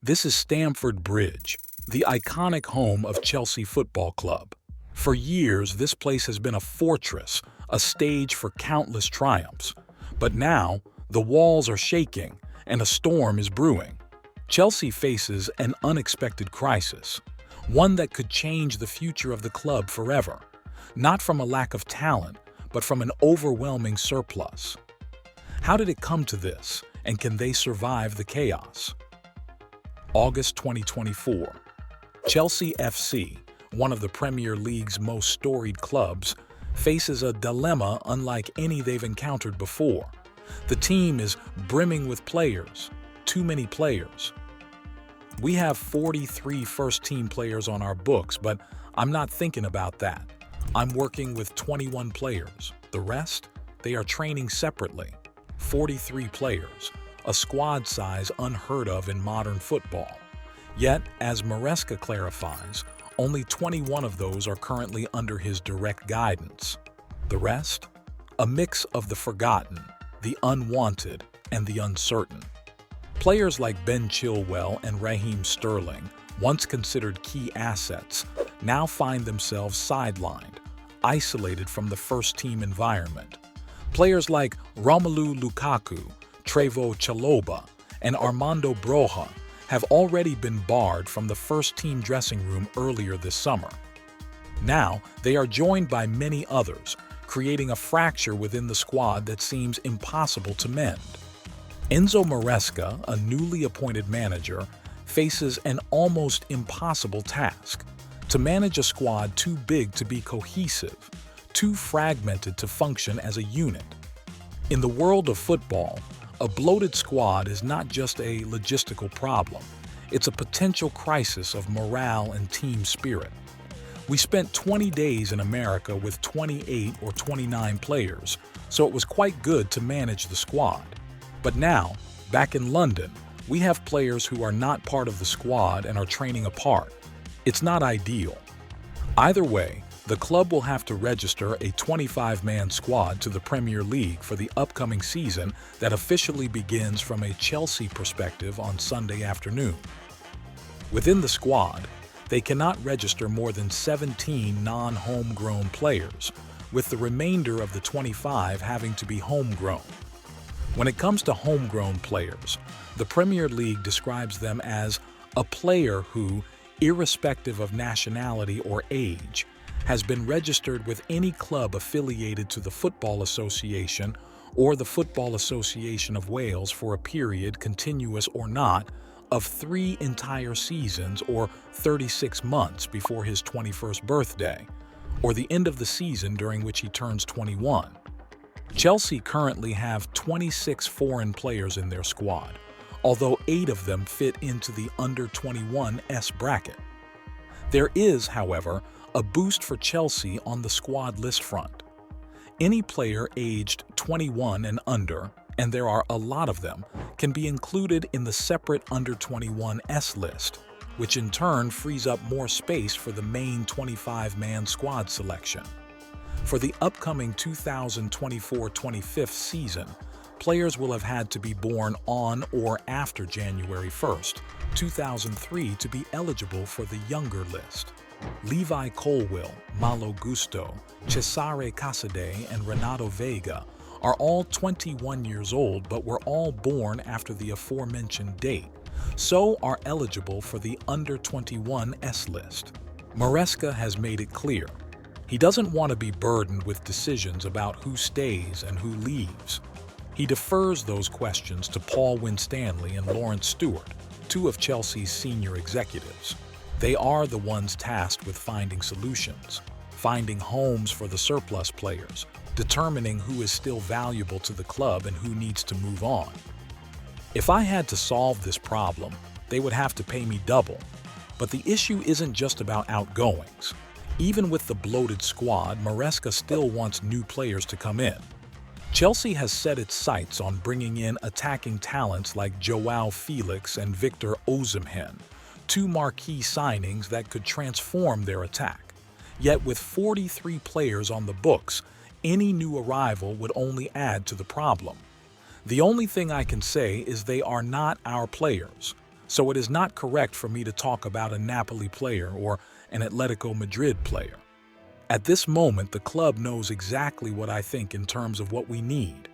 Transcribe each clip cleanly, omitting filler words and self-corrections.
This is Stamford Bridge, the iconic home of Chelsea Football Club. For years, this place has been a fortress, a stage for countless triumphs. But now, the walls are shaking and a storm is brewing. Chelsea faces an unexpected crisis, one that could change the future of the club forever, not from a lack of talent, but from an overwhelming surplus. How did it come to this, and can they survive the chaos? August 2024. Chelsea FC, one of the Premier League's most storied clubs, faces a dilemma unlike any they've encountered before. The team is brimming with players, too many players. We have 43 first-team players on our books, but I'm not thinking about that. I'm working with 21 players. The rest? They are training separately. 43 players, a squad size unheard of in modern football. Yet, as Maresca clarifies, only 21 of those are currently under his direct guidance. The rest? A mix of the forgotten, the unwanted, and the uncertain. Players like Ben Chilwell and Raheem Sterling, once considered key assets, now find themselves sidelined, isolated from the first-team environment. Players like Romelu Lukaku, Trevoh Chalobah, and Armando Broja have already been barred from the first-team dressing room earlier this summer. Now, they are joined by many others, creating a fracture within the squad that seems impossible to mend. Enzo Maresca, a newly appointed manager, faces an almost impossible task: to manage a squad too big to be cohesive, too fragmented to function as a unit. In the world of football, a bloated squad is not just a logistical problem, it's a potential crisis of morale and team spirit. We spent 20 days in America with 28 or 29 players, so it was quite good to manage the squad. But now, back in London, we have players who are not part of the squad and are training apart. It's not ideal. Either way, the club will have to register a 25-man squad to the Premier League for the upcoming season that officially begins from a Chelsea perspective on Sunday afternoon. Within the squad, they cannot register more than 17 non-homegrown players, with the remainder of the 25 having to be homegrown. When it comes to homegrown players, the Premier League describes them as a player who, irrespective of nationality or age, has been registered with any club affiliated to the Football Association or the Football Association of Wales for a period, continuous or not, of 3 entire seasons or 36 months before his 21st birthday, or the end of the season during which he turns 21. Chelsea currently have 26 foreign players in their squad, although 8 of them fit into the under-21s bracket. There is, however, a boost for Chelsea on the squad list front. Any player aged 21 and under, and there are a lot of them, can be included in the separate under-21s list, which in turn frees up more space for the main 25-man squad selection. For the upcoming 2024-25 season, players will have had to be born on or after January 1st, 2003 to be eligible for the younger list. Levi Colwill, Malo Gusto, Cesare Casade, and Renato Vega are all 21 years old but were all born after the aforementioned date, so are eligible for the under-21s list. Maresca has made it clear. He doesn't want to be burdened with decisions about who stays and who leaves. He defers those questions to Paul Winstanley and Lawrence Stewart, 2 of Chelsea's senior executives. They are the ones tasked with finding solutions, finding homes for the surplus players, determining who is still valuable to the club and who needs to move on. If I had to solve this problem, they would have to pay me double. But the issue isn't just about outgoings. Even with the bloated squad, Maresca still wants new players to come in. Chelsea has set its sights on bringing in attacking talents like Joao Felix and Victor Osimhen, 2 marquee signings that could transform their attack. Yet with 43 players on the books, any new arrival would only add to the problem. The only thing I can say is they are not our players. So it is not correct for me to talk about a Napoli player or an Atletico Madrid player. At this moment, the club knows exactly what I think in terms of what we need.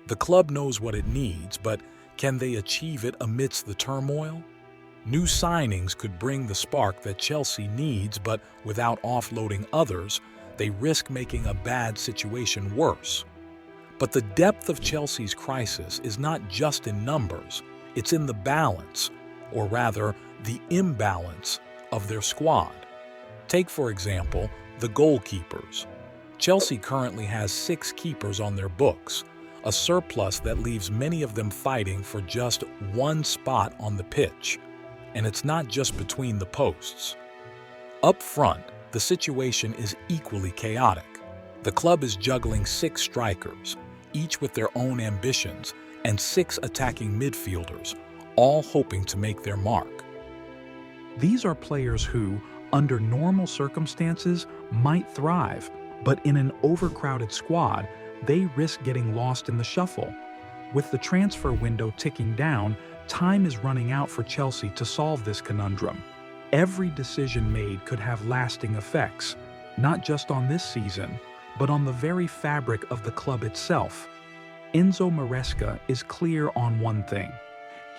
The club knows what it needs, but can they achieve it amidst the turmoil? New signings could bring the spark that Chelsea needs, but without offloading others, they risk making a bad situation worse. But the depth of Chelsea's crisis is not just in numbers, it's in the balance, or rather, the imbalance of their squad. Take, for example, the goalkeepers. Chelsea currently has 6 keepers on their books, a surplus that leaves many of them fighting for just one spot on the pitch. And it's not just between the posts. Up front, the situation is equally chaotic. The club is juggling 6 strikers, each with their own ambitions, and 6 attacking midfielders, all hoping to make their mark. These are players who, under normal circumstances, might thrive, but in an overcrowded squad, they risk getting lost in the shuffle. With the transfer window ticking down, time is running out for Chelsea to solve this conundrum. Every decision made could have lasting effects, not just on this season, but on the very fabric of the club itself. Enzo Maresca is clear on one thing.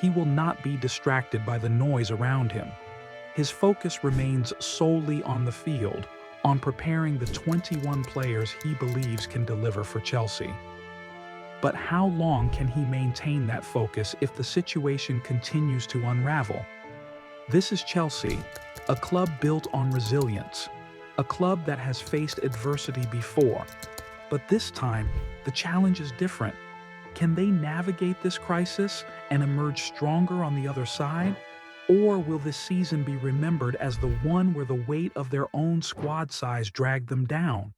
He will not be distracted by the noise around him. His focus remains solely on the field, on preparing the 21 players he believes can deliver for Chelsea. But how long can he maintain that focus if the situation continues to unravel? This is Chelsea, a club built on resilience, a club that has faced adversity before. But this time, the challenge is different. Can they navigate this crisis and emerge stronger on the other side? Or will this season be remembered as the one where the weight of their own squad size dragged them down?